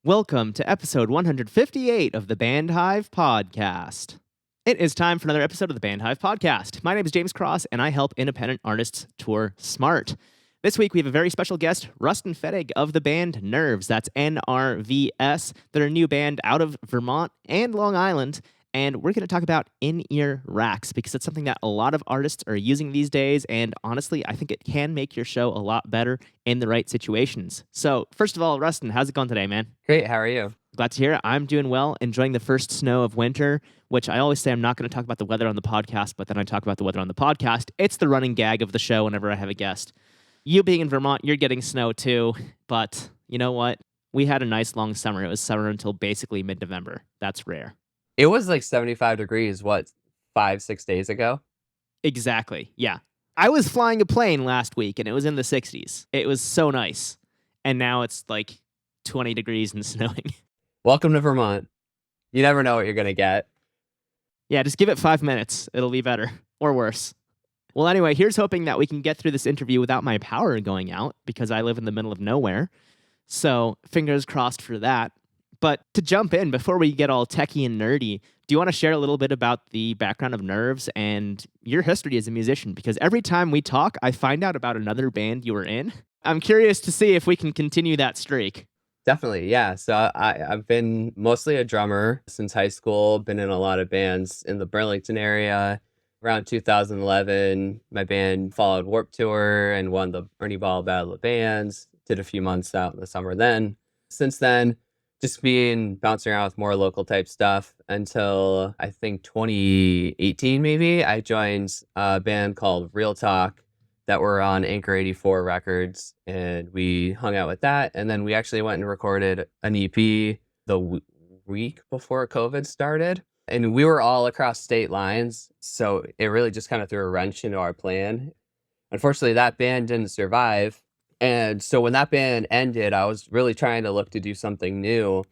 Welcome to episode 158 of the Band Hive Podcast. It is time for another episode of the Band Hive Podcast. My name is James Cross, and I help independent artists tour smart. This week, we have a very special guest, Ruston Fettig of the band NRVS. That's NRVS. They're a new band out of Vermont and Long Island, and we're going to talk about in-ear racks because it's something that a lot of artists are using these days, and honestly, I think it can make your show a lot better in the right situations. So, first of all, Ruston, how's it going today, man? Great, how are you? Glad to hear it. I'm doing well, enjoying the first snow of winter, which I always say I'm not going to talk about the weather on the podcast, but then I talk about the weather on the podcast. It's the running gag of the show whenever I have a guest. You being in Vermont, you're getting snow too, but you know what? We had a nice long summer. It was summer until basically mid-November. That's rare. It was like 75 degrees, 5-6 days ago? Exactly, yeah. I was flying a plane last week, and it was in the 60s. It was so nice. And now it's like 20 degrees and snowing. Welcome to Vermont. You never know what you're going to get. Yeah, just give it 5 minutes. It'll be better. Or worse. Well, anyway, here's hoping that we can get through this interview without my power going out, because I live in the middle of nowhere. So, fingers crossed for that. But to jump in, before we get all techie and nerdy, do you want to share a little bit about the background of NRVS and your history as a musician? Because every time we talk, I find out about another band you were in. I'm curious to see if we can continue that streak. Definitely, yeah. So I've been mostly a drummer since high school, been in a lot of bands in the Burlington area. Around 2011, my band followed Warped Tour and won the Ernie Ball Battle of Bands, did a few months out in the summer then. Since then, just bouncing around with more local type stuff until I think 2018 maybe. I joined a band called Real Talk that were on Anchor 84 Records, and we hung out with that. And then we actually went and recorded an EP the week before COVID started. And we were all across state lines, so it really just kind of threw a wrench into our plan. Unfortunately, that band didn't survive. And so when that band ended, I was really trying to look to do something new.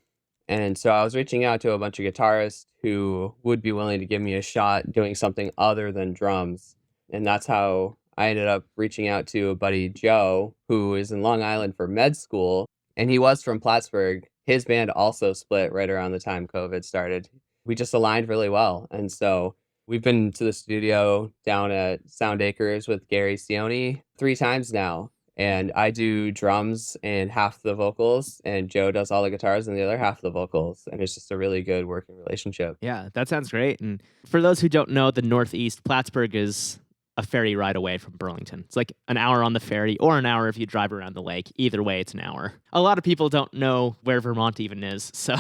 And so I was reaching out to a bunch of guitarists who would be willing to give me a shot doing something other than drums. And that's how I ended up reaching out to a buddy, Joe, who is in Long Island for med school. And he was from Plattsburgh. His band also split right around the time COVID started. We just aligned really well. And so we've been to the studio down at Sound Acres with Gary Sione 3 times now. And I do drums and half the vocals, and Joe does all the guitars and the other half of the vocals. And it's just a really good working relationship. Yeah, that sounds great. And for those who don't know, the Northeast, Plattsburgh is a ferry ride away from Burlington. It's like an hour on the ferry or an hour if you drive around the lake. Either way, it's an hour. A lot of people don't know where Vermont even is, so...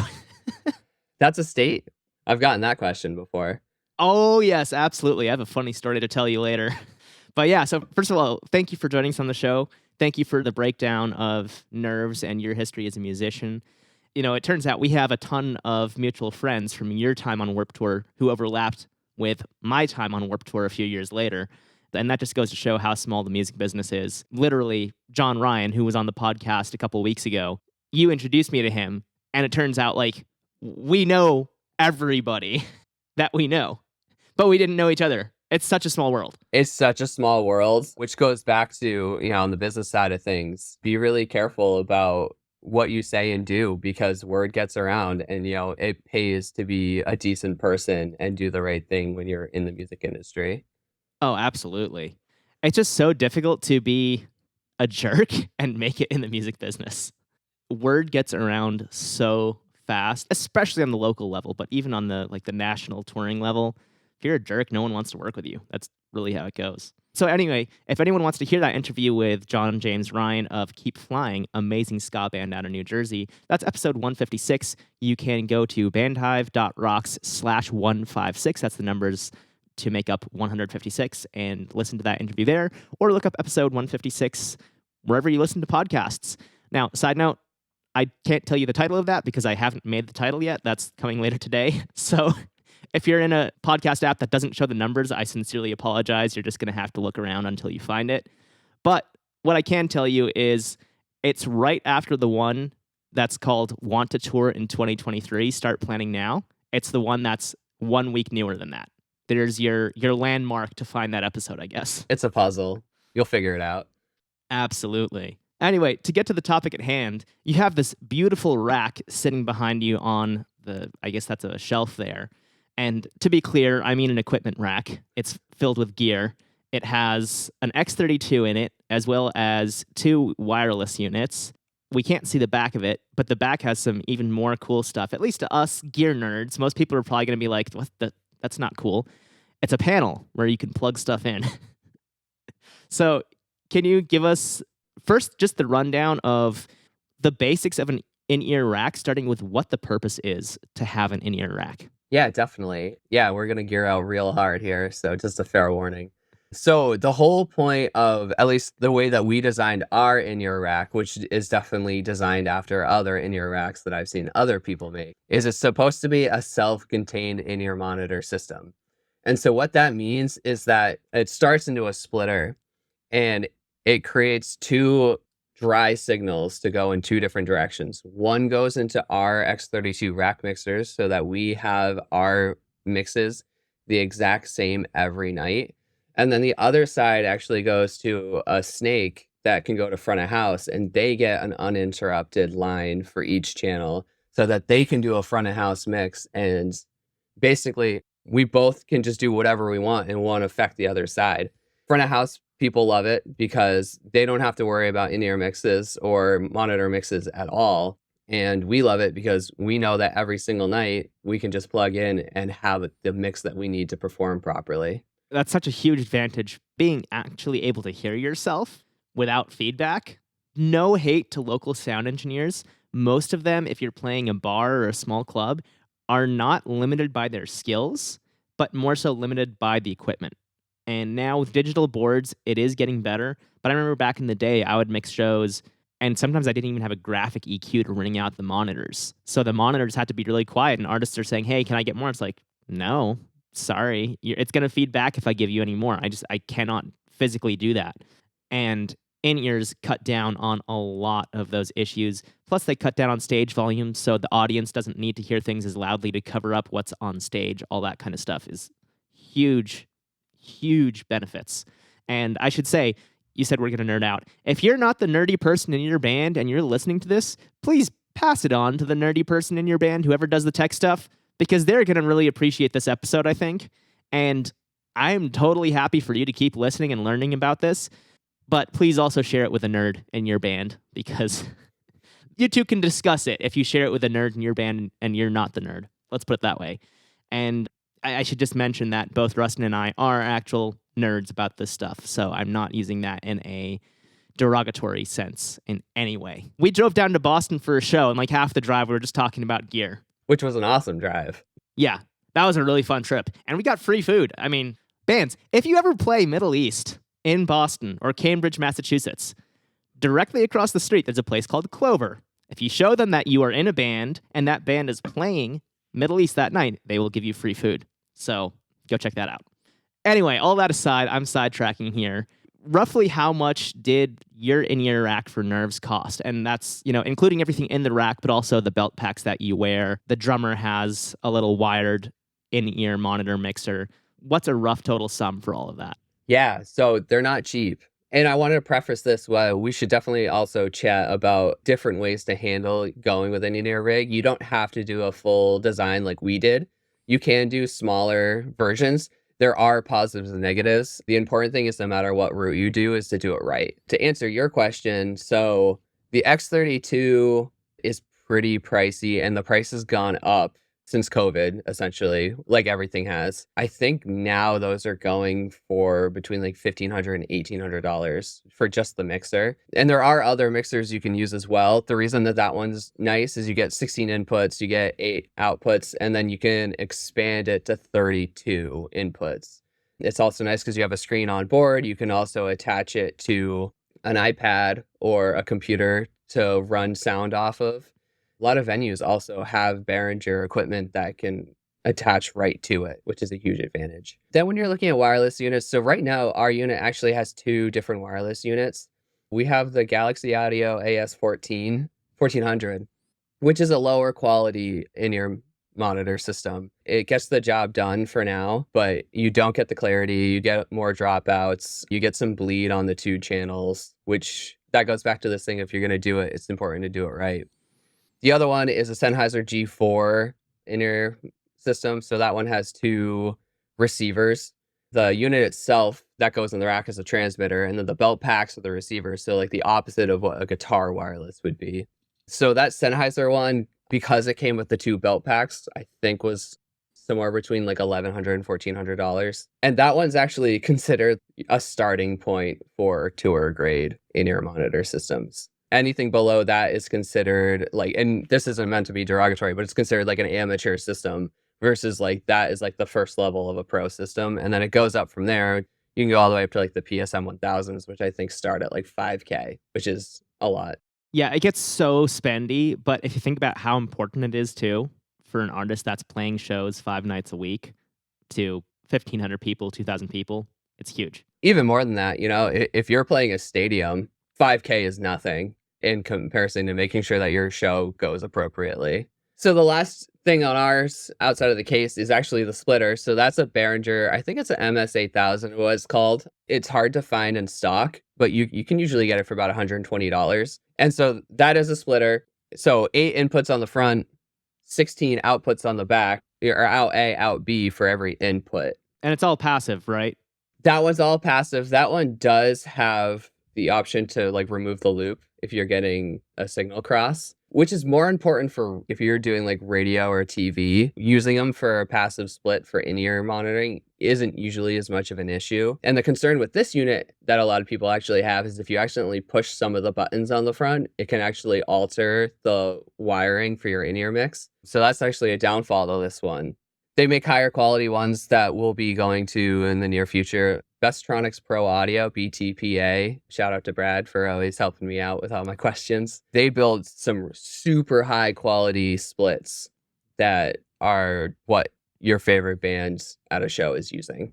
That's a state? I've gotten that question before. Oh, yes, absolutely. I have a funny story to tell you later. But yeah, so first of all, thank you for joining us on the show. Thank you for the breakdown of NRVS and your history as a musician. You know, it turns out we have a ton of mutual friends from your time on Warped Tour who overlapped with my time on Warped Tour a few years later. And that just goes to show how small the music business is. Literally, John Ryan, who was on the podcast a couple weeks ago, you introduced me to him, and it turns out, like, we know everybody that we know, but we didn't know each other. It's such a small world. It's such a small world, which goes back to, on the business side of things, be really careful about what you say and do, because word gets around, and, it pays to be a decent person and do the right thing when you're in the music industry. Oh, absolutely. It's just so difficult to be a jerk and make it in the music business. Word gets around so fast, especially on the local level, but even on the national touring level. If you're a jerk, no one wants to work with you. That's really how it goes. So anyway, if anyone wants to hear that interview with John James Ryan of Keep Flying, amazing ska band out of New Jersey, that's episode 156. You can go to bandhive.rocks/156. That's the numbers to make up 156 and listen to that interview there, or look up episode 156 wherever you listen to podcasts. Now, side note, I can't tell you the title of that because I haven't made the title yet. That's coming later today. So if you're in a podcast app that doesn't show the numbers, I sincerely apologize. You're just going to have to look around until you find it. But what I can tell you is it's right after the one that's called Want to Tour in 2023, Start Planning Now. It's the one that's 1 week newer than that. There's your landmark to find that episode, I guess. It's a puzzle. You'll figure it out. Absolutely. Anyway, to get to the topic at hand, you have this beautiful rack sitting behind you on I guess that's a shelf there. And to be clear, I mean an equipment rack. It's filled with gear. It has an X32 in it, as well as 2 wireless units. We can't see the back of it, but the back has some even more cool stuff. At least to us gear nerds, most people are probably going to be like, that's not cool. It's a panel where you can plug stuff in. So, can you give us first just the rundown of the basics of an in-ear rack, starting with what the purpose is to have an in-ear rack? Yeah, definitely. Yeah, we're going to gear out real hard here. So just a fair warning. So the whole point of at least the way that we designed our in-ear rack, which is definitely designed after other in-ear racks that I've seen other people make, is it's supposed to be a self-contained in-ear monitor system. And so what that means is that it starts into a splitter and it creates 2 dry signals to go in 2 different directions. One goes into our X32 rack mixers so that we have our mixes the exact same every night. And then the other side actually goes to a snake that can go to front of house, and they get an uninterrupted line for each channel so that they can do a front of house mix. And basically, we both can just do whatever we want and won't affect the other side. Front of house people love it because they don't have to worry about in-ear mixes or monitor mixes at all. And we love it because we know that every single night we can just plug in and have the mix that we need to perform properly. That's such a huge advantage, being actually able to hear yourself without feedback. No hate to local sound engineers. Most of them, if you're playing a bar or a small club, are not limited by their skills, but more so limited by the equipment. And now with digital boards, it is getting better. But I remember back in the day, I would mix shows, and sometimes I didn't even have a graphic EQ to ring out the monitors. So the monitors had to be really quiet, and artists are saying, hey, can I get more? It's like, no, sorry. It's going to feed back if I give you any more. I cannot physically do that. And in-ears cut down on a lot of those issues. Plus, they cut down on stage volume, so the audience doesn't need to hear things as loudly to cover up what's on stage. All that kind of stuff is huge benefits. And I should say, you said we're going to nerd out. If you're not the nerdy person in your band and you're listening to this, please pass it on to the nerdy person in your band, whoever does the tech stuff, because they're going to really appreciate this episode, I think. And I'm totally happy for you to keep listening and learning about this. But please also share it with a nerd in your band, because you two can discuss it if you share it with a nerd in your band and you're not the nerd. Let's put it that way. And I should just mention that both Ruston and I are actual nerds about this stuff, so I'm not using that in a derogatory sense in any way. We drove down to Boston for a show, and like half the drive we were just talking about gear. Which was an awesome drive. Yeah, that was a really fun trip. And we got free food. I mean, bands, if you ever play Middle East in Boston or Cambridge, Massachusetts, directly across the street there's a place called Clover. If you show them that you are in a band and that band is playing Middle East that night, they will give you free food. So go check that out. Anyway, all that aside, I'm sidetracking here. Roughly how much did your in-ear rack for Nerves cost? And that's, including everything in the rack, but also the belt packs that you wear. The drummer has a little wired in-ear monitor mixer. What's a rough total sum for all of that? Yeah, so they're not cheap. And I wanted to preface this, we should definitely also chat about different ways to handle going with an in-ear rig. You don't have to do a full design like we did. You can do smaller versions. There are positives and negatives. The important thing is no matter what route you do is to do it right. To answer your question, so the X32 is pretty pricey and the price has gone up since COVID, essentially, like everything has. I think now those are going for between like $1,500 and $1,800 for just the mixer. And there are other mixers you can use as well. The reason that one's nice is you get 16 inputs, you get 8 outputs, and then you can expand it to 32 inputs. It's also nice because you have a screen on board. You can also attach it to an iPad or a computer to run sound off of. A lot of venues also have Behringer equipment that can attach right to it, which is a huge advantage. Then when you're looking at wireless units, so right now our unit actually has 2 different wireless units. We have the Galaxy Audio AS1400, which is a lower quality in-ear monitor system. It gets the job done for now, but you don't get the clarity, you get more dropouts, you get some bleed on the 2 channels, which that goes back to this thing. If you're going to do it, it's important to do it right. The other one is a Sennheiser G4 in-ear system. So that one has 2 receivers. The unit itself that goes in the rack is a transmitter, and then the belt packs are the receivers. So like the opposite of what a guitar wireless would be. So that Sennheiser one, because it came with the 2 belt packs, I think was somewhere between like $1,100 and $1,400. And that one's actually considered a starting point for tour grade in-ear monitor systems. Anything below that is considered like, and this isn't meant to be derogatory, but it's considered like an amateur system, versus like that is like the first level of a pro system. And then it goes up from there. You can go all the way up to like the PSM 1000s, which I think start at like $5K, which is a lot. Yeah, it gets so spendy, but if you think about how important it is too for an artist that's playing shows 5 nights a week to 1,500 people, 2,000 people, it's huge. Even more than that, if you're playing a stadium, 5K is nothing in comparison to making sure that your show goes appropriately. So the last thing on ours outside of the case is actually the splitter. So that's a Behringer, I think it's an MS-8000 was called. It's hard to find in stock, but you can usually get it for about $120. And so that is a splitter. So 8 inputs on the front, 16 outputs on the back, or out A, out B for every input. And it's all passive, right? That one's all passive. That one does have the option to like remove the loop if you're getting a signal cross, which is more important for if you're doing like radio or TV. Using them for a passive split for in-ear monitoring isn't usually as much of an issue. And the concern with this unit that a lot of people actually have is if you accidentally push some of the buttons on the front, it can actually alter the wiring for your in-ear mix. So that's actually a downfall to this one. They make higher quality ones that we'll be going to in the near future. Bestronix Pro Audio, BTPA. Shout out to Brad for always helping me out with all my questions. They build some super high quality splits that are what your favorite band at a show is using.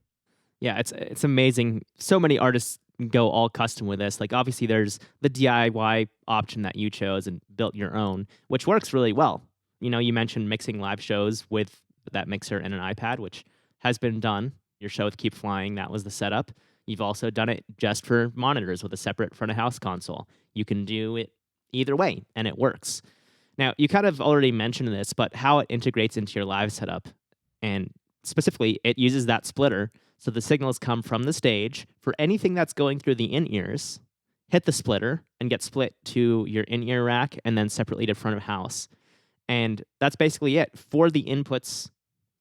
Yeah, it's amazing. So many artists go all custom with this. Like obviously there's the DIY option that you chose and built your own, which works really well. You mentioned mixing live shows with that mixer and an iPad, which has been done. Your show with Keep Flying, that was the setup. You've also done it just for monitors with a separate front of house console. You can do it either way, and it works. Now, you kind of already mentioned this, but how it integrates into your live setup, and specifically, it uses that splitter, so the signals come from the stage for anything that's going through the in-ears, hit the splitter, and get split to your in-ear rack, and then separately to front of house. And that's basically it for the inputs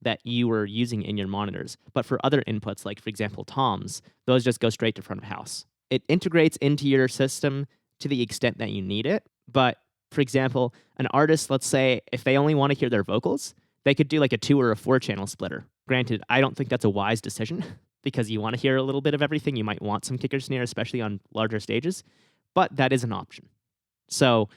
that you were using in your monitors. But for other inputs, like for example, toms, those just go straight to front of house. It integrates into your system to the extent that you need it. But for example, an artist, let's say, if they only want to hear their vocals, they could do like a 2 or a 4 channel splitter. Granted, I don't think that's a wise decision because you want to hear a little bit of everything. You might want some kicker snare, especially on larger stages, but that is an option. So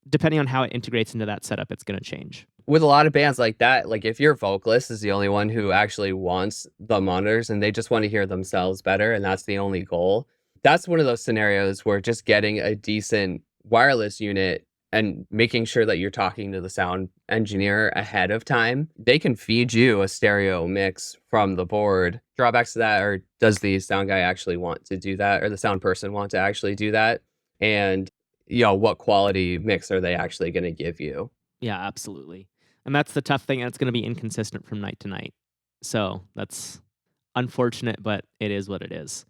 depending on how it integrates into that setup, it's going to change. With a lot of bands like that, like if your vocalist is the only one who actually wants the monitors and they just want to hear themselves better and that's the only goal, that's one of those scenarios where just getting a decent wireless unit and making sure that you're talking to the sound engineer ahead of time, they can feed you a stereo mix from the board. Drawbacks to that are, does the sound guy actually want to do that, or the sound person want to actually do that? And what quality mix are they actually going to give you? Yeah, absolutely. And that's the tough thing. And it's going to be inconsistent from night to night. So that's unfortunate, but it is what it is.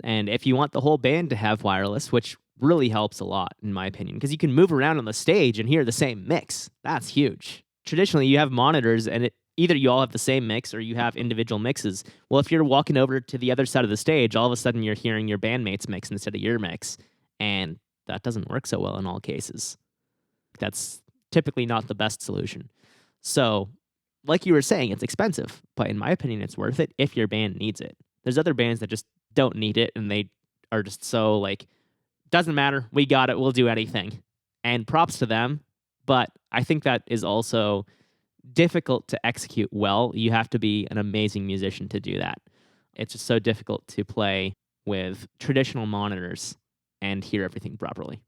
And if you want the whole band to have wireless, which really helps a lot, in my opinion, because you can move around on the stage and hear the same mix. That's huge. Traditionally, you have monitors and either you all have the same mix or you have individual mixes. Well, if you're walking over to the other side of the stage, all of a sudden you're hearing your bandmate's mix instead of your mix. And that doesn't work so well in all cases. That's typically not the best solution. So, like you were saying, it's expensive, but in my opinion, it's worth it if your band needs it. There's other bands that just don't need it, and they are just so like, doesn't matter, we got it, we'll do anything. And props to them, but I think that is also difficult to execute well. You have to be an amazing musician to do that. It's just so difficult to play with traditional monitors and hear everything properly.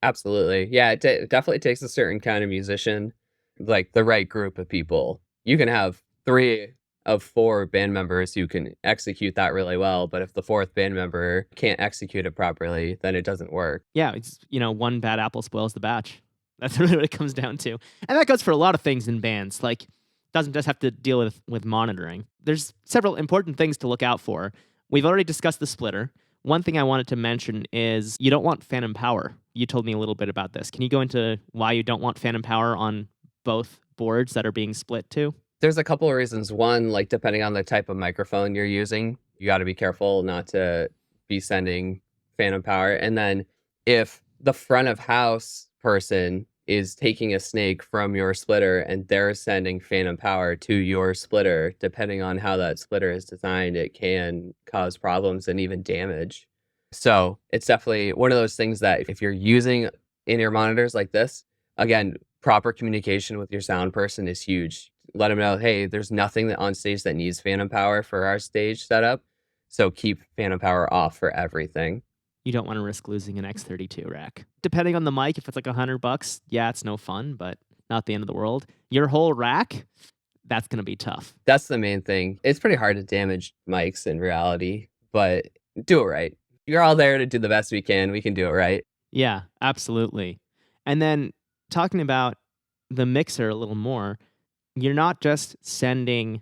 Absolutely. Yeah, it definitely takes a certain kind of musician, like the right group of people. You can have 3 of 4 band members who can execute that really well. But if the 4th band member can't execute it properly, then it doesn't work. Yeah, it's, one bad apple spoils the batch. That's really what it comes down to. And that goes for a lot of things in bands. Like, doesn't just have to deal with monitoring. There's several important things to look out for. We've already discussed the splitter. One thing I wanted to mention is you don't want phantom power. You told me a little bit about this. Can you go into why you don't want phantom power on both boards that are being split too? There's a couple of reasons. One, like depending on the type of microphone you're using, you got to be careful not to be sending phantom power. And then if the front of house person is taking a snake from your splitter and they're sending phantom power to your splitter, depending on how that splitter is designed, it can cause problems and even damage. So it's definitely one of those things that if you're using in-ear monitors like this, again, proper communication with your sound person is huge. Let them know, hey, there's nothing on stage that needs phantom power for our stage setup. So keep phantom power off for everything. You don't want to risk losing an X32 rack. Depending on the mic, if it's like $100, yeah, it's no fun, but not the end of the world. Your whole rack, that's going to be tough. That's the main thing. It's pretty hard to damage mics in reality, but do it right. You're all there to do the best we can. We can do it right. Yeah, absolutely. And then talking about the mixer a little more, you're not just sending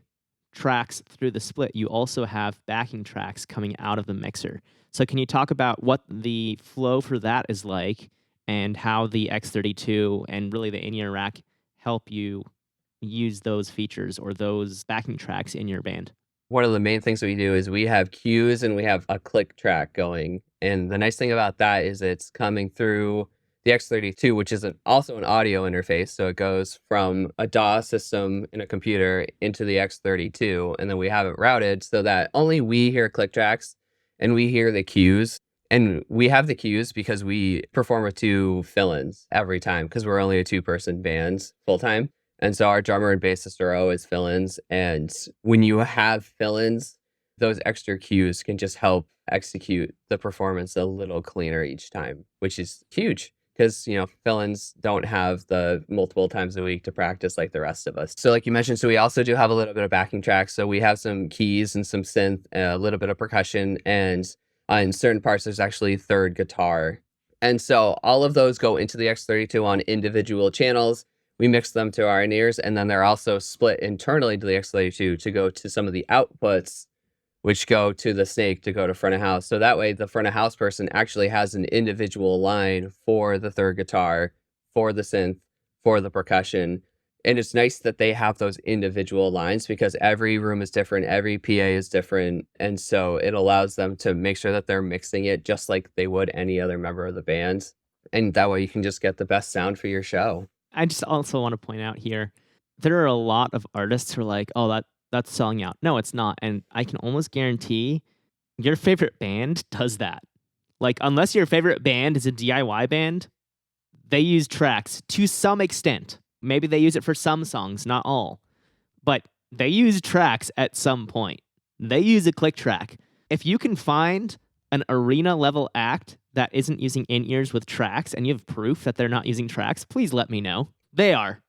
tracks through the split, you also have backing tracks coming out of the mixer. So can you talk about what the flow for that is like and how the X32 and really the in-ear rack help you use those features or those backing tracks in your band? One of the main things we do is we have cues and we have a click track going. And the nice thing about that is it's coming through the X32, which is also an audio interface. So it goes from a DAW system in a computer into the X32. And then we have it routed so that only we hear click tracks and we hear the cues. And we have the cues because we perform with 2 fill-ins every time because we're only a 2-person band full time. And so our drummer and bassist are always fill-ins. And when you have fill-ins, those extra cues can just help execute the performance a little cleaner each time, which is huge because, fill-ins don't have the multiple times a week to practice like the rest of us. So like you mentioned, so we also do have a little bit of backing tracks. So we have some keys and some synth, a little bit of percussion, and in certain parts, there's actually third guitar. And so all of those go into the X32 on individual channels. We mix them to our in-ears, and then they're also split internally to the X32 to go to some of the outputs, which go to the snake to go to front of house. So that way, the front of house person actually has an individual line for the third guitar, for the synth, for the percussion. And it's nice that they have those individual lines because every room is different, every PA is different. And so it allows them to make sure that they're mixing it just like they would any other member of the band. And that way you can just get the best sound for your show. I just also want to point out here, there are a lot of artists who are like, oh, that's selling out. No, it's not. And I can almost guarantee your favorite band does that. Like, unless your favorite band is a DIY band, they use tracks to some extent. Maybe they use it for some songs, not all. But they use tracks at some point. They use a click track. If you can find an arena level act that isn't using in-ears with tracks and you have proof that they're not using tracks, please let me know. They are.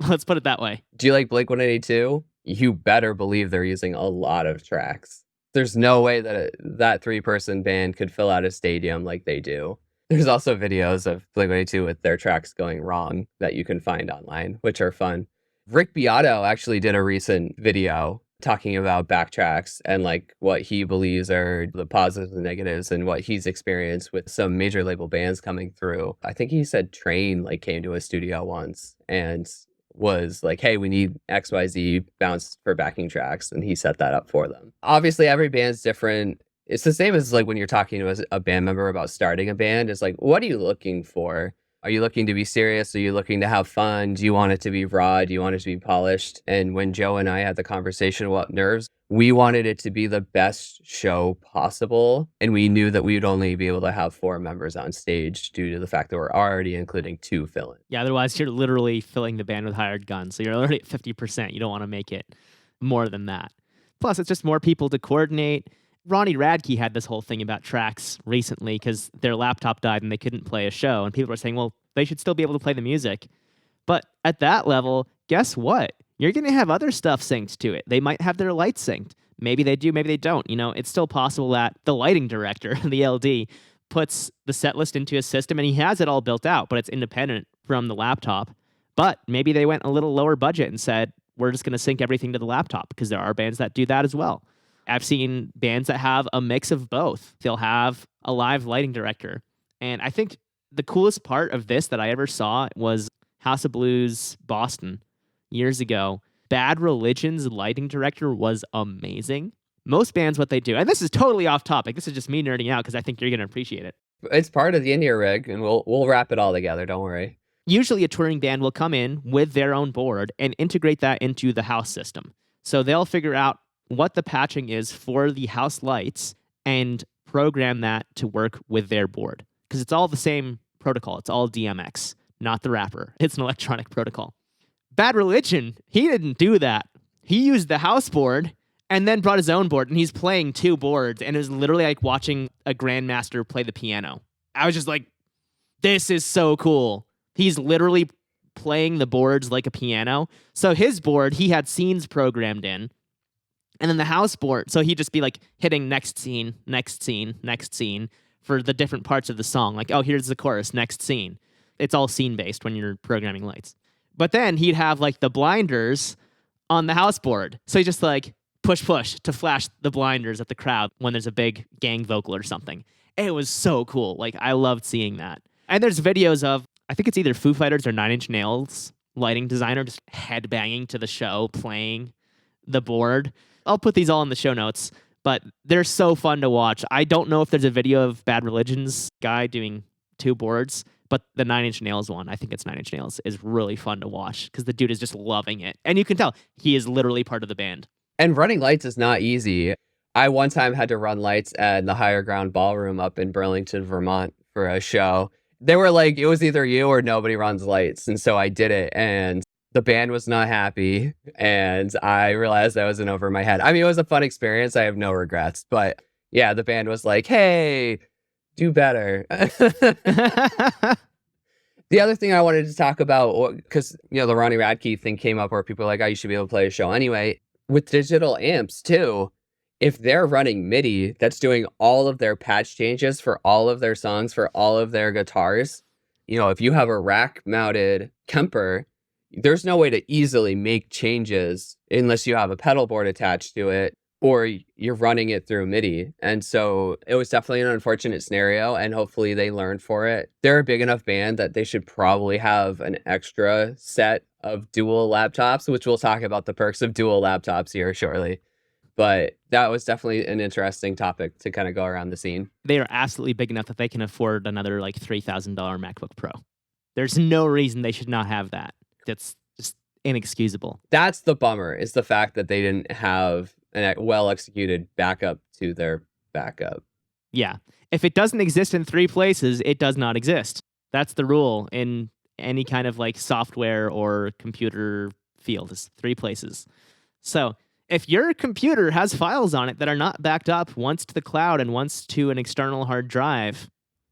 Let's put it that way. Do you like Blink 182? You better believe they're using a lot of tracks. There's no way that that 3-person band could fill out a stadium like they do. There's also videos of Blink 182 with their tracks going wrong that you can find online, which are fun. Rick Beato actually did a recent video talking about backtracks and like what he believes are the positives and negatives and what he's experienced with some major label bands coming through. I think he said Train like came to a studio once and was like, hey, we need XYZ bounce for backing tracks. And he set that up for them. Obviously, every band's different. It's the same as like when you're talking to a band member about starting a band. It's like, what are you looking for? Are you looking to be serious? Are you looking to have fun? Do you want it to be raw? Do you want it to be polished? And when Joe and I had the conversation about Nerves, we wanted it to be the best show possible. And we knew that we would only be able to have 4 members on stage due to the fact that we're already including 2 fill-in. Yeah, otherwise you're literally filling the band with hired guns. So you're already at 50%. You don't want to make it more than that. Plus, it's just more people to coordinate. Ronnie Radke had this whole thing about tracks recently because their laptop died and they couldn't play a show. And people were saying, well, they should still be able to play the music. But at that level, guess what? you're going to have other stuff synced to it. They might have their lights synced. Maybe they do, maybe they don't. It's still possible that the lighting director, the LD, puts the set list into his system and he has it all built out, but it's independent from the laptop. But maybe they went a little lower budget and said, we're just going to sync everything to the laptop, because there are bands that do that as well. I've seen bands that have a mix of both. They'll have a live lighting director. And I think the coolest part of this that I ever saw was House of Blues Boston years ago. Bad Religion's lighting director was amazing. Most bands, what they do, and this is totally off topic. This is just me nerding out because I think you're going to appreciate it. It's part of the in-ear rig, and we'll wrap it all together. Don't worry. Usually a touring band will come in with their own board and integrate that into the house system. So they'll figure out what the patching is for the house lights and program that to work with their board. Because it's all the same protocol. It's all DMX, not the wrapper. It's an electronic protocol. Bad Religion, he didn't do that. He used the house board and then brought his own board, and he's playing two boards, and it was literally like watching a grandmaster play the piano. I was just like, this is so cool. He's literally playing the boards like a piano. So his board, he had scenes programmed in, and then the house board, so he'd just be like hitting next scene, next scene, next scene for the different parts of the song. Like, oh, here's the chorus, next scene. It's all scene-based when you're programming lights. But then he'd have like the blinders on the house board. So he just like push to flash the blinders at the crowd when there's a big gang vocal or something. It was so cool. Like, I loved seeing that. And there's videos of, I think it's either Foo Fighters or Nine Inch Nails lighting designer just headbanging to the show, playing the board. I'll put these all in the show notes, but they're so fun to watch. I don't know if there's a video of Bad Religion's guy doing two boards, but the Nine Inch Nails one, I think it's Nine Inch Nails, is really fun to watch because the dude is just loving it. And you can tell he is literally part of the band. And running lights is not easy. I one time had to run lights at the Higher Ground Ballroom up in Burlington, Vermont for a show. They were like, it was either you or nobody runs lights. And so I did it, and the band was not happy. And I realized that wasn't over my head. I mean, it was a fun experience. I have no regrets. But yeah, the band was like, hey, do better. The other thing I wanted to talk about, because, the Ronnie Radke thing came up where people are like, oh, you should be able to play a show anyway. With digital amps, too, if they're running MIDI, that's doing all of their patch changes for all of their songs, for all of their guitars. If you have a rack-mounted Kemper, there's no way to easily make changes unless you have a pedal board attached to it, or you're running it through MIDI. And so it was definitely an unfortunate scenario, and hopefully they learned for it. They're a big enough band that they should probably have an extra set of dual laptops, which we'll talk about the perks of dual laptops here shortly. But that was definitely an interesting topic to kind of go around the scene. They are absolutely big enough that they can afford another like $3,000 MacBook Pro. There's no reason they should not have that. That's just inexcusable. That's the bummer, is the fact that they didn't have a well-executed backup to their backup. Yeah. If it doesn't exist in three places, it does not exist. That's the rule in any kind of like software or computer field, is three places. So if your computer has files on it that are not backed up once to the cloud and once to an external hard drive,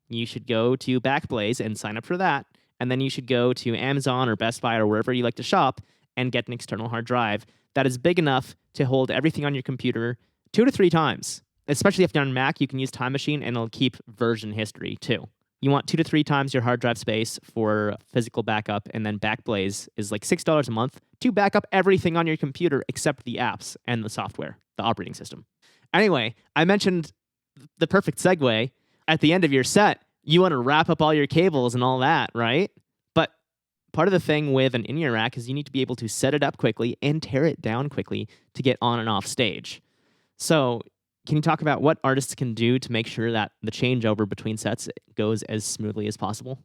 you should go to Backblaze and sign up for that. And then you should go to Amazon or Best Buy or wherever you like to shop and get an external hard drive that is big enough to hold everything on your computer 2 to 3 times. Especially if you're on Mac, you can use Time Machine and it'll keep version history too. You want 2 to 3 times your hard drive space for physical backup, and then Backblaze is like $6 a month to back up everything on your computer except the apps and the software, the operating system. Anyway, I mentioned the perfect segue. At the end of your set, you want to wrap up all your cables and all that, right? But part of the thing with an in-ear rack is you need to be able to set it up quickly and tear it down quickly to get on and off stage. So can you talk about what artists can do to make sure that the changeover between sets goes as smoothly as possible?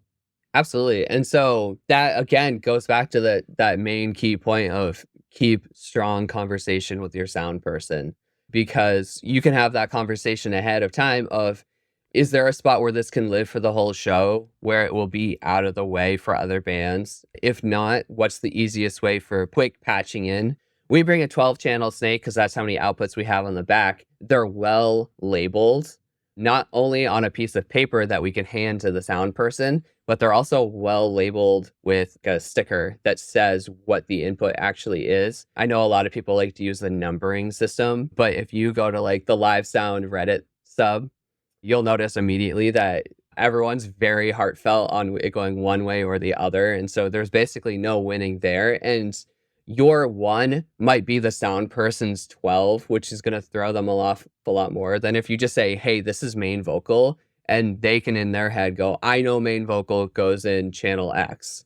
Absolutely. And so that, again, goes back to that main key point of keep strong conversation with your sound person, because you can have that conversation ahead of time of, is there a spot where this can live for the whole show, where it will be out of the way for other bands? If not, what's the easiest way for quick patching in? We bring a 12-channel snake because that's how many outputs we have on the back. They're well labeled, not only on a piece of paper that we can hand to the sound person, but they're also well labeled with a sticker that says what the input actually is. I know a lot of people like to use the numbering system, but if you go to like the Live Sound Reddit sub, you'll notice immediately that everyone's very heartfelt on it going one way or the other. And so there's basically no winning there. And your one might be the sound person's 12, which is going to throw them off a lot more than if you just say, hey, this is main vocal. And they can in their head go, I know main vocal goes in channel X.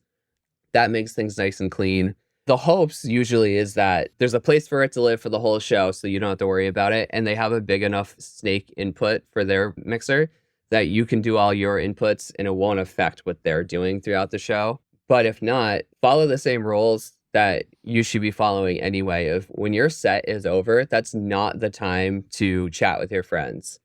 That makes things nice and clean. The hopes usually is that there's a place for it to live for the whole show, so you don't have to worry about it. And they have a big enough snake input for their mixer that you can do all your inputs and it won't affect what they're doing throughout the show. But if not, follow the same rules that you should be following anyway. If when your set is over, that's not the time to chat with your friends.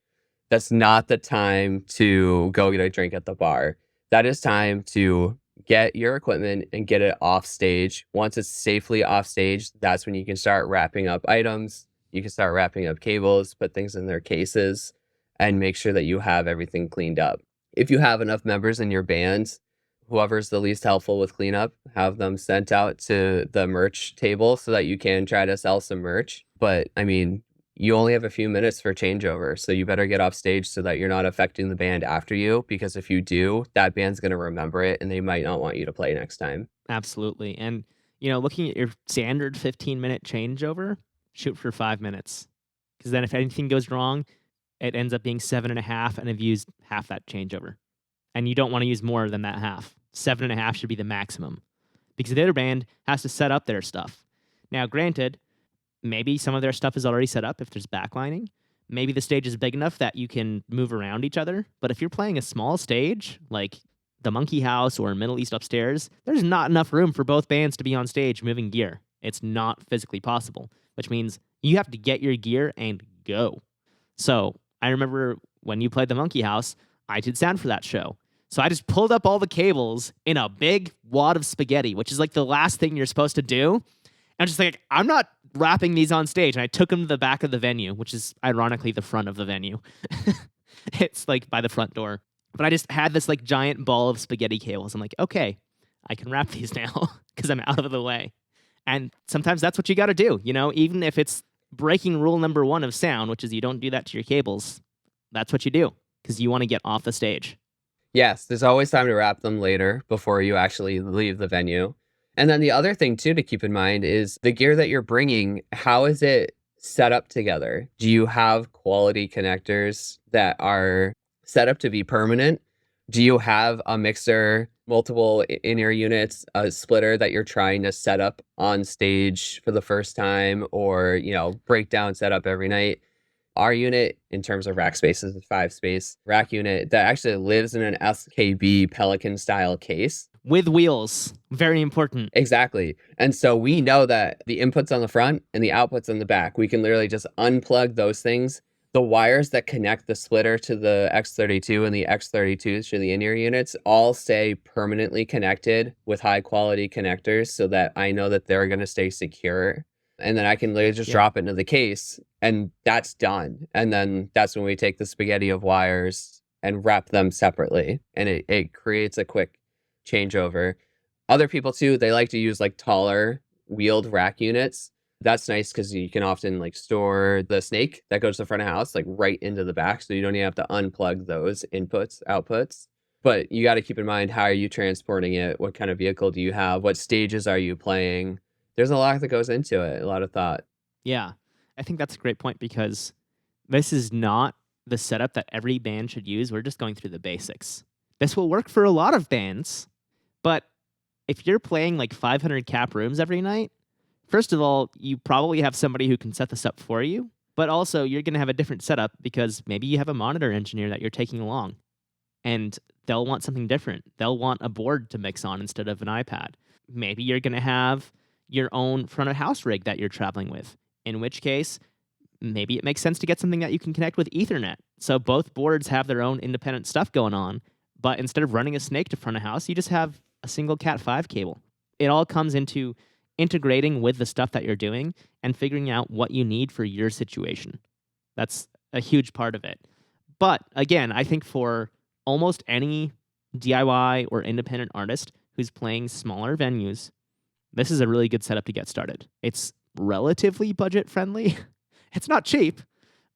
That's not the time to go get a drink at the bar. That is time to get your equipment and get it off stage. Once it's safely off stage, that's when you can start wrapping up items. You can start wrapping up cables, put things in their cases, and make sure that you have everything cleaned up. If you have enough members in your band, whoever's the least helpful with cleanup, have them sent out to the merch table so that you can try to sell some merch. But I mean, you only have a few minutes for changeover, so you better get off stage so that you're not affecting the band after you, because if you do, that band's going to remember it and they might not want you to play next time. Absolutely. And, you know, looking at your standard 15-minute changeover, shoot for 5 minutes. Because then if anything goes wrong, it ends up being 7.5, and I've used half that changeover. And you don't want to use more than that half. 7.5 should be the maximum. Because the other band has to set up their stuff. Now, granted, maybe some of their stuff is already set up if there's backlining. Maybe the stage is big enough that you can move around each other. But if you're playing a small stage, like the Monkey House or Middle East Upstairs, there's not enough room for both bands to be on stage moving gear. It's not physically possible, which means you have to get your gear and go. So I remember when you played the Monkey House, I did sound for that show. So I just pulled up all the cables in a big wad of spaghetti, which is like the last thing you're supposed to do. I'm just like, I'm not wrapping these on stage. And I took them to the back of the venue, which is ironically the front of the venue. It's like by the front door. But I just had this like giant ball of spaghetti cables. I'm like, okay, I can wrap these now because I'm out of the way. And sometimes that's what you got to do. You know, even if it's breaking rule number 1 of sound, which is you don't do that to your cables, that's what you do because you want to get off the stage. Yes, there's always time to wrap them later before you actually leave the venue. And then the other thing, too, to keep in mind is the gear that you're bringing, how is it set up together? Do you have quality connectors that are set up to be permanent? Do you have a mixer, multiple in-ear units, a splitter that you're trying to set up on stage for the first time or, you know, breakdown setup every night? Our unit, in terms of rack space, is a 5-space rack unit that actually lives in an SKB Pelican-style case. With wheels. Very important. Exactly. And so we know that the inputs on the front and the outputs on the back, we can literally just unplug those things. The wires that connect the splitter to the X32 and the X32s to the in-ear units all stay permanently connected with high-quality connectors so that I know that they're going to stay secure. And then I can literally just drop it into the case and that's done. And then that's when we take the spaghetti of wires and wrap them separately. And it creates a quick changeover. Other people too, they like to use like taller wheeled rack units. That's nice because you can often like store the snake that goes to the front of the house like right into the back. So you don't even have to unplug those inputs, outputs. But you got to keep in mind, how are you transporting it? What kind of vehicle do you have? What stages are you playing? There's a lot that goes into it, a lot of thought. Yeah, I think that's a great point because this is not the setup that every band should use. We're just going through the basics. This will work for a lot of bands, but if you're playing like 500 cap rooms every night, first of all, you probably have somebody who can set this up for you, but also you're going to have a different setup because maybe you have a monitor engineer that you're taking along and they'll want something different. They'll want a board to mix on instead of an iPad. Maybe you're going to have your own front of house rig that you're traveling with, in which case maybe it makes sense to get something that you can connect with Ethernet. So both boards have their own independent stuff going on, but instead of running a snake to front of house, you just have a single Cat5 cable. It all comes into integrating with the stuff that you're doing and figuring out what you need for your situation. That's a huge part of it. But again, I think for almost any DIY or independent artist who's playing smaller venues, this is a really good setup to get started. It's relatively budget friendly. It's not cheap,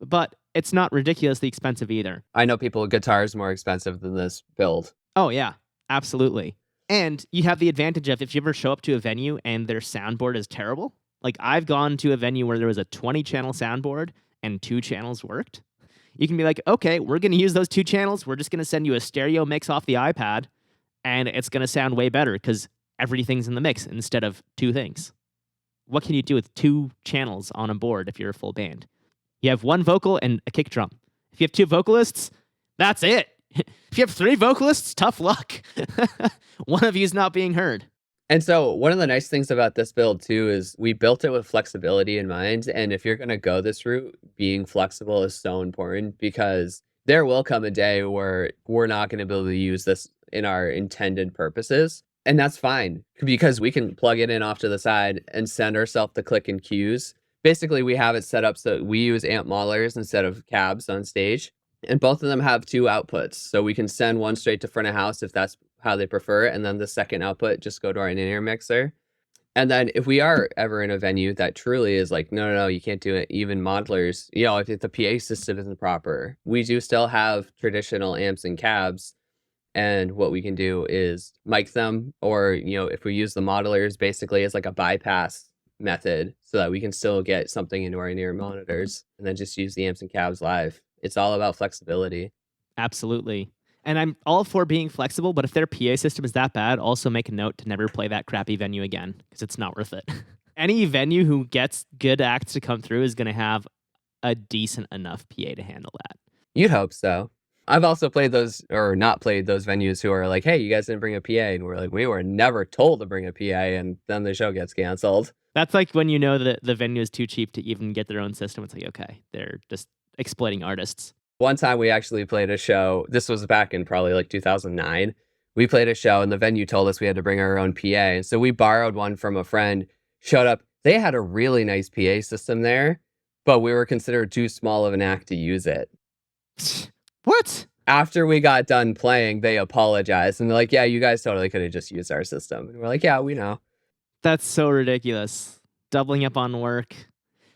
but it's not ridiculously expensive either. I know people guitars more expensive than this build. Oh, yeah, absolutely. And you have the advantage of if you ever show up to a venue and their soundboard is terrible. Like I've gone to a venue where there was a 20-channel soundboard and 2 channels worked. You can be like, okay, we're going to use those 2 channels. We're just going to send you a stereo mix off the iPad, and it's going to sound way better because everything's in the mix instead of 2 things. What can you do with 2 channels on a board if you're a full band? You have 1 vocal and a kick drum. If you have 2 vocalists, that's it. If you have 3 vocalists, tough luck. One of you's not being heard. And so one of the nice things about this build too is we built it with flexibility in mind. And if you're going to go this route, being flexible is so important because there will come a day where we're not going to be able to use this in our intended purposes. And that's fine because we can plug it in off to the side and send ourselves the click and cues. Basically, we have it set up so we use amp modelers instead of cabs on stage. And both of them have 2 outputs. So we can send one straight to front of house if that's how they prefer. And then the second output just go to our in-ear mixer. And then if we are ever in a venue that truly is like, no, you can't do it. Even modelers, if the PA system isn't proper, we do still have traditional amps and cabs. And what we can do is mic them, or, if we use the modelers basically as like a bypass method so that we can still get something into our in-ear monitors and then just use the amps and cabs live. It's all about flexibility. Absolutely. And I'm all for being flexible, but if their PA system is that bad, also make a note to never play that crappy venue again because it's not worth it. Any venue who gets good acts to come through is going to have a decent enough PA to handle that. You'd hope so. I've also played those, or not played those venues who are like, hey, you guys didn't bring a PA. And we're like, we were never told to bring a PA. And then the show gets canceled. That's like when you know that the venue is too cheap to even get their own system. It's like, okay, they're just exploiting artists. One time we actually played a show. This was back in probably like 2009. We played a show and the venue told us we had to bring our own PA. And so we borrowed one from a friend, showed up. They had a really nice PA system there, but we were considered too small of an act to use it. What? After we got done playing, they apologized. And they're like, yeah, you guys totally could have just used our system. And we're like, yeah, we know. That's so ridiculous. Doubling up on work.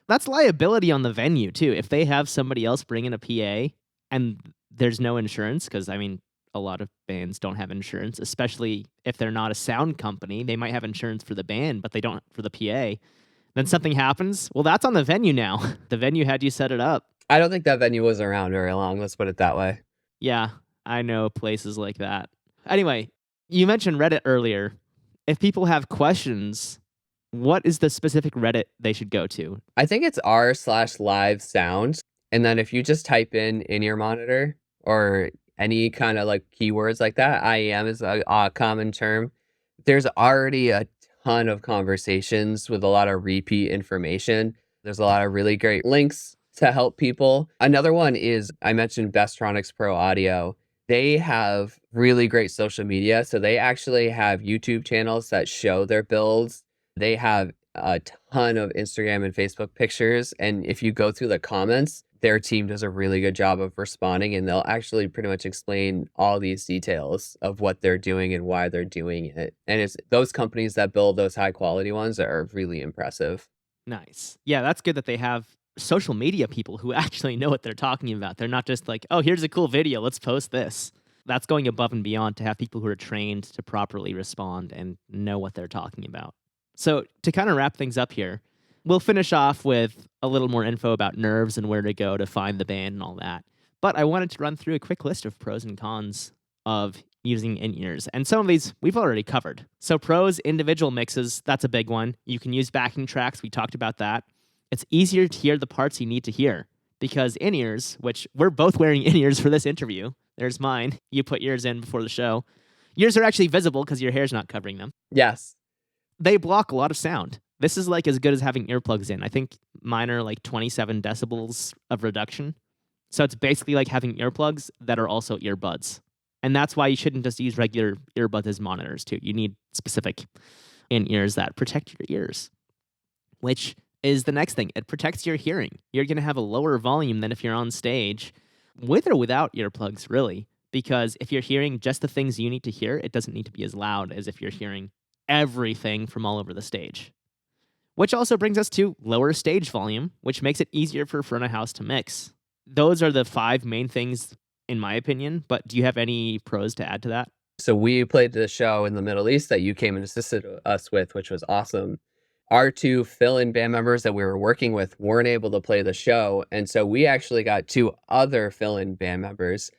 That's liability on the venue, too. If they have somebody else bring in a PA and there's no insurance, because, a lot of bands don't have insurance, especially if they're not a sound company. They might have insurance for the band, but they don't for the PA. Then something happens. Well, that's on the venue now. The venue had you set it up. I don't think that venue was around very long. Let's put it that way. Yeah, I know places like that. Anyway, you mentioned Reddit earlier. If people have questions, what is the specific Reddit they should go to? I think it's r/live sound. And then if you just type in-ear monitor or any kind of like keywords like that, IEM is a common term. There's already a ton of conversations with a lot of repeat information. There's a lot of really great links to help people. Another one is, I mentioned Bestronix Pro Audio. They have really great social media. So they actually have YouTube channels that show their builds. They have a ton of Instagram and Facebook pictures. And if you go through the comments, their team does a really good job of responding, and they'll actually pretty much explain all these details of what they're doing and why they're doing it. And it's those companies that build those high quality ones that are really impressive. Nice. Yeah, that's good that they have social media people who actually know what they're talking about. They're not just like, oh, here's a cool video, let's post this. That's going above and beyond to have people who are trained to properly respond and know what they're talking about. So to kind of wrap things up here, we'll finish off with a little more info about Nerves and where to go to find the band and all that. But I wanted to run through a quick list of pros and cons of using in-ears. And some of these we've already covered. So pros, individual mixes, that's a big one. You can use backing tracks. We talked about that. It's easier to hear the parts you need to hear because in-ears, which we're both wearing in-ears for this interview. There's mine. You put yours in before the show. Yours are actually visible because your hair's not covering them. Yes. They block a lot of sound. This is like as good as having earplugs in. I think mine are like 27 decibels of reduction. So it's basically like having earplugs that are also earbuds. And that's why you shouldn't just use regular earbuds as monitors too. You need specific in-ears that protect your ears, which is the next thing. It protects your hearing. You're going to have a lower volume than if you're on stage with or without earplugs, really. because if you're hearing just the things you need to hear, it doesn't need to be as loud as if you're hearing everything from all over the stage. Which also brings us to lower stage volume, which makes it easier for front of house to mix. Those are the 5 main things, in my opinion, but do you have any pros to add to that? So we played the show in the Middle East that you came and assisted us with, which was awesome. Our 2 fill-in band members that we were working with weren't able to play the show, and so we actually got 2 other fill-in band members,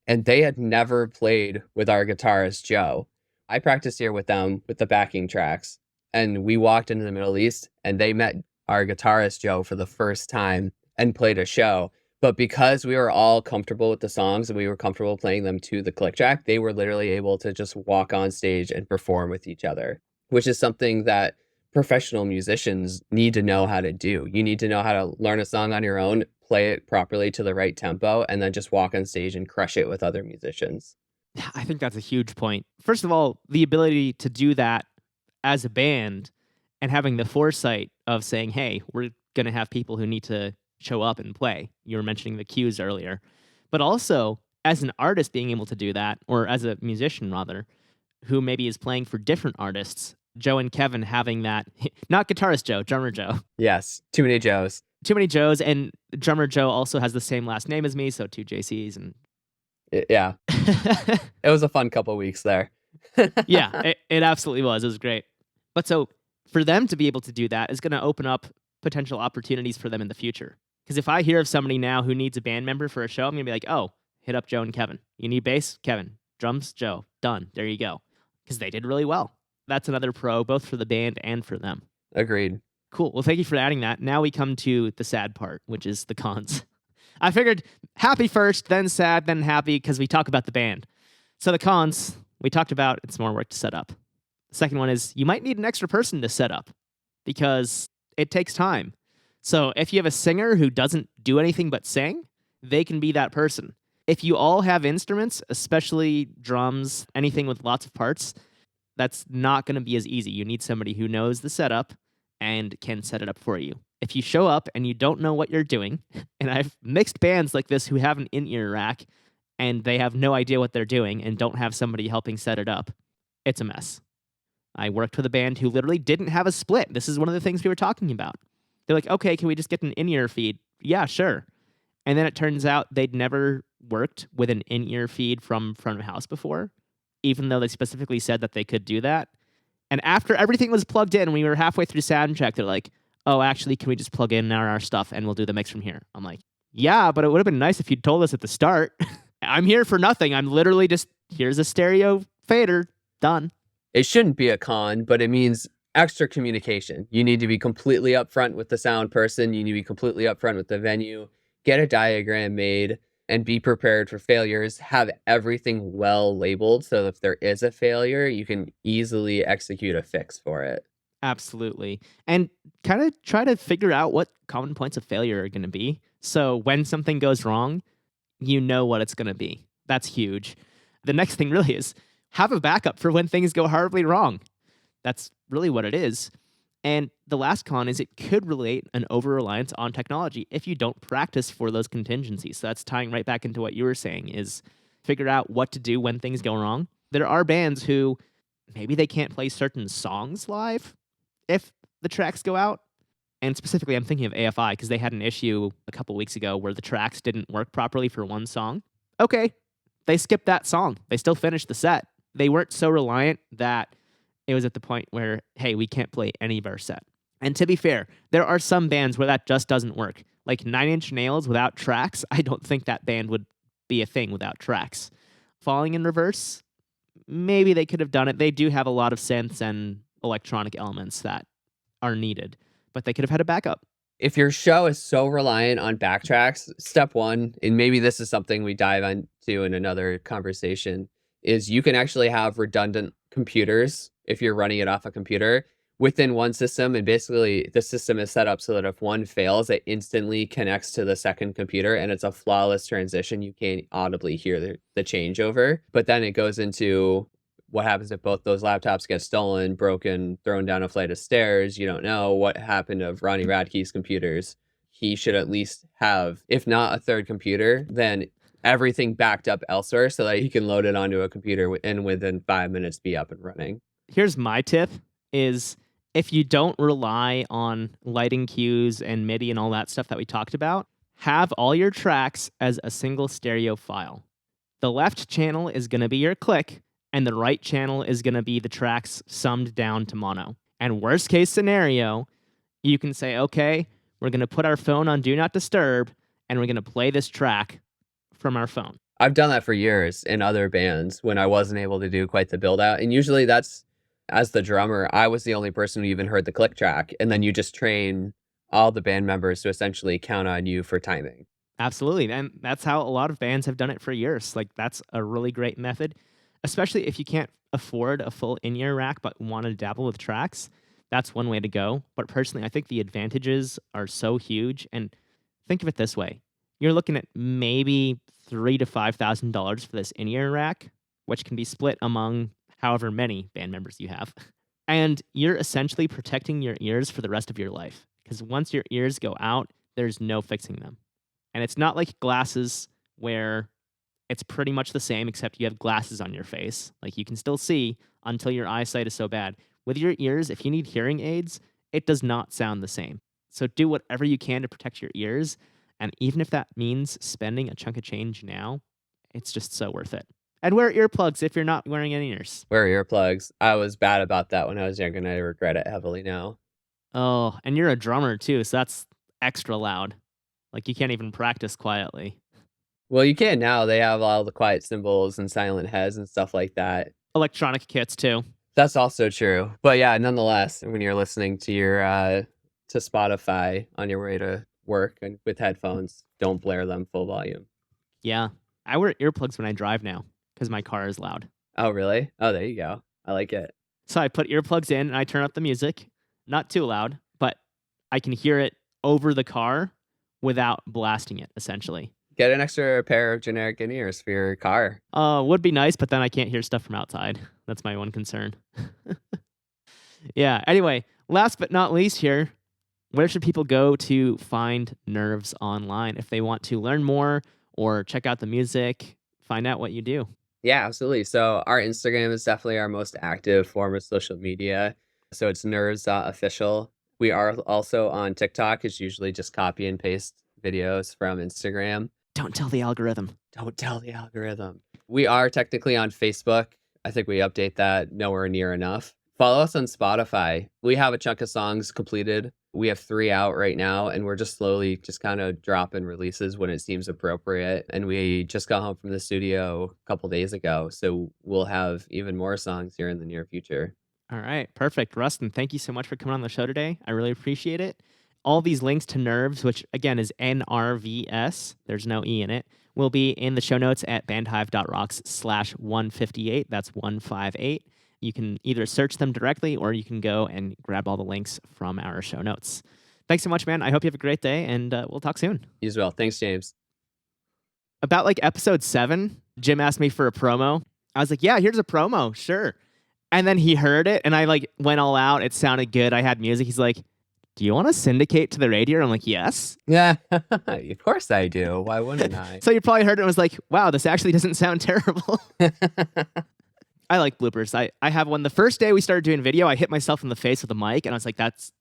and they had never played with our guitarist, Joe. I practiced here with them with the backing tracks, and we walked into the Middle East, and they met our guitarist, Joe, for the first time and played a show. But because we were all comfortable with the songs and we were comfortable playing them to the click track, they were literally able to just walk on stage and perform with each other, which is something that professional musicians need to know how to do. You need to know how to learn a song on your own, play it properly to the right tempo, and then just walk on stage and crush it with other musicians. I think that's a huge point. First of all, the ability to do that as a band and having the foresight of saying, hey, we're going to have people who need to show up and play. You were mentioning the cues earlier. But also, as an artist being able to do that, or as a musician rather, who maybe is playing for different artists, Joe and Kevin having that, not guitarist Joe, drummer Joe. Yes, too many Joes. Too many Joes, and drummer Joe also has the same last name as me, so 2 JCs. And Yeah, it was a fun couple weeks there. Yeah, it absolutely was. It was great. But so for them to be able to do that is going to open up potential opportunities for them in the future. Because if I hear of somebody now who needs a band member for a show, I'm going to be like, oh, hit up Joe and Kevin. You need bass? Kevin. Drums? Joe. Done. There you go. Because they did really well. That's another pro, both for the band and for them. Agreed. Cool. Well, thank you for adding that. Now we come to the sad part, which is the cons. I figured happy first, then sad, then happy, because we talk about the band. So the cons, we talked about it's more work to set up. The second one is you might need an extra person to set up because it takes time. So if you have a singer who doesn't do anything but sing, they can be that person. If you all have instruments, especially drums, anything with lots of parts, that's not going to be as easy. You need somebody who knows the setup and can set it up for you. If you show up and you don't know what you're doing, and I've mixed bands like this who have an in-ear rack and they have no idea what they're doing and don't have somebody helping set it up, it's a mess. I worked with a band who literally didn't have a split. This is one of the things we were talking about. They're like, okay, can we just get an in-ear feed? Yeah, sure. And then it turns out they'd never worked with an in-ear feed from front of house before, even though they specifically said that they could do that. And after everything was plugged in, we were halfway through sound check, they're like, oh, actually, can we just plug in our stuff and we'll do the mix from here? I'm like, yeah, but it would have been nice if you'd told us at the start. I'm here for nothing. I'm literally just, here's a stereo fader, done. It shouldn't be a con, but it means extra communication. You need to be completely upfront with the sound person. You need to be completely upfront with the venue. Get a diagram made and be prepared for failures. Have everything well labeled so if there is a failure, you can easily execute a fix for it. Absolutely. And kind of try to figure out what common points of failure are going to be. So when something goes wrong, you know what it's going to be. That's huge. The next thing really is have a backup for when things go horribly wrong. That's really what it is. And the last con is it could relate an over-reliance on technology if you don't practice for those contingencies. So that's tying right back into what you were saying is figure out what to do when things go wrong. There are bands who maybe they can't play certain songs live if the tracks go out. And specifically, I'm thinking of AFI because they had an issue a couple weeks ago where the tracks didn't work properly for one song. Okay, they skipped that song. They still finished the set. They weren't so reliant that it was at the point where, hey, we can't play any of our set. And to be fair, there are some bands where that just doesn't work. Like Nine Inch Nails without tracks, I don't think that band would be a thing without tracks. Falling in Reverse, maybe they could have done it. They do have a lot of synths and electronic elements that are needed, but they could have had a backup. If your show is so reliant on backtracks, step one, and maybe this is something we dive into in another conversation, is you can actually have redundant computers if you're running it off a computer within one system. And basically the system is set up so that if one fails, it instantly connects to the second computer and it's a flawless transition. You can't audibly hear the changeover, but then it goes into what happens if both those laptops get stolen, broken, thrown down a flight of stairs. You don't know what happened of Ronnie Radke's computers. He should at least have, if not a third computer, then everything backed up elsewhere so that he can load it onto a computer and within 5 minutes be up and running. Here's my tip is if you don't rely on lighting cues and MIDI and all that stuff that we talked about, have all your tracks as a single stereo file. The left channel is going to be your click, and the right channel is going to be the tracks summed down to mono. And worst case scenario, you can say, okay, we're going to put our phone on Do Not Disturb, and we're going to play this track from our phone. I've done that for years in other bands when I wasn't able to do quite the build out. And usually that's, as the drummer, I was the only person who even heard the click track. And then you just train all the band members to essentially count on you for timing. Absolutely. And that's how a lot of bands have done it for years. Like, that's a really great method, especially if you can't afford a full in-ear rack but want to dabble with tracks. That's one way to go. But personally, I think the advantages are so huge. And think of it this way. You're looking at maybe $3,000 to $5,000 for this in-ear rack, which can be split among however many band members you have. And you're essentially protecting your ears for the rest of your life. Because once your ears go out, there's no fixing them. And it's not like glasses where it's pretty much the same, except you have glasses on your face. Like, you can still see until your eyesight is so bad. With your ears, if you need hearing aids, it does not sound the same. So do whatever you can to protect your ears. And even if that means spending a chunk of change now, it's just so worth it. And wear earplugs if you're not wearing any ears. Wear earplugs. I was bad about that when I was younger, and I regret it heavily now. Oh, and you're a drummer too, so that's extra loud. Like, you can't even practice quietly. Well, you can now. They have all the quiet cymbals and silent heads and stuff like that. Electronic kits too. That's also true. But yeah, nonetheless, when you're listening to your to Spotify on your way to work and with headphones, don't blare them full volume. Yeah. I wear earplugs when I drive now because my car is loud. Oh, really? Oh, there you go. I like it. So I put earplugs in and I turn up the music. Not too loud, but I can hear it over the car without blasting it, essentially. Get an extra pair of generic in-ears for your car. Would be nice, but then I can't hear stuff from outside. That's my one concern. Yeah, anyway, last but not least here, where should people go to find Nerves online if they want to learn more or check out the music, find out what you do? Yeah, absolutely. So our Instagram is definitely our most active form of social media. So it's nerves.official. We are also on TikTok. It's usually just copy and paste videos from Instagram. Don't tell the algorithm. Don't tell the algorithm. We are technically on Facebook. I think we update that nowhere near enough. Follow us on Spotify. We have a chunk of songs completed. We have 3 out right now, and we're just slowly just kind of dropping releases when it seems appropriate. And we just got home from the studio a couple days ago, so we'll have even more songs here in the near future. All right, perfect. Ruston, thank you so much for coming on the show today. I really appreciate it. All these links to Nerves, which again is NRVS, there's no E in it, will be in the show notes at bandhive.rocks/158. That's 158. You can either search them directly or you can go and grab all the links from our show notes. Thanks so much, man. I hope you have a great day, and we'll talk soon. You as well. Thanks, James. About like episode 7, Jim asked me for a promo. I was like, yeah, here's a promo, sure. And then he heard it, and I like went all out. It sounded good. I had music. He's like, do you want to syndicate to the radio? I'm like, yes. Yeah, of course I do. Why wouldn't I? So you probably heard it and was like, wow, this actually doesn't sound terrible. I like bloopers. I have one. The first day we started doing video, I hit myself in the face with a mic, and I was like, that's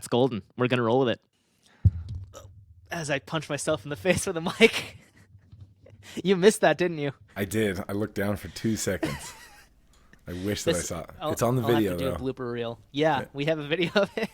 golden. We're going to roll with it. As I punched myself in the face with a mic. You missed that, didn't you? I did. I looked down for 2 seconds. I wish that I saw it. It's on the video, I'll have to do though. a blooper reel. Yeah, we have a video of it.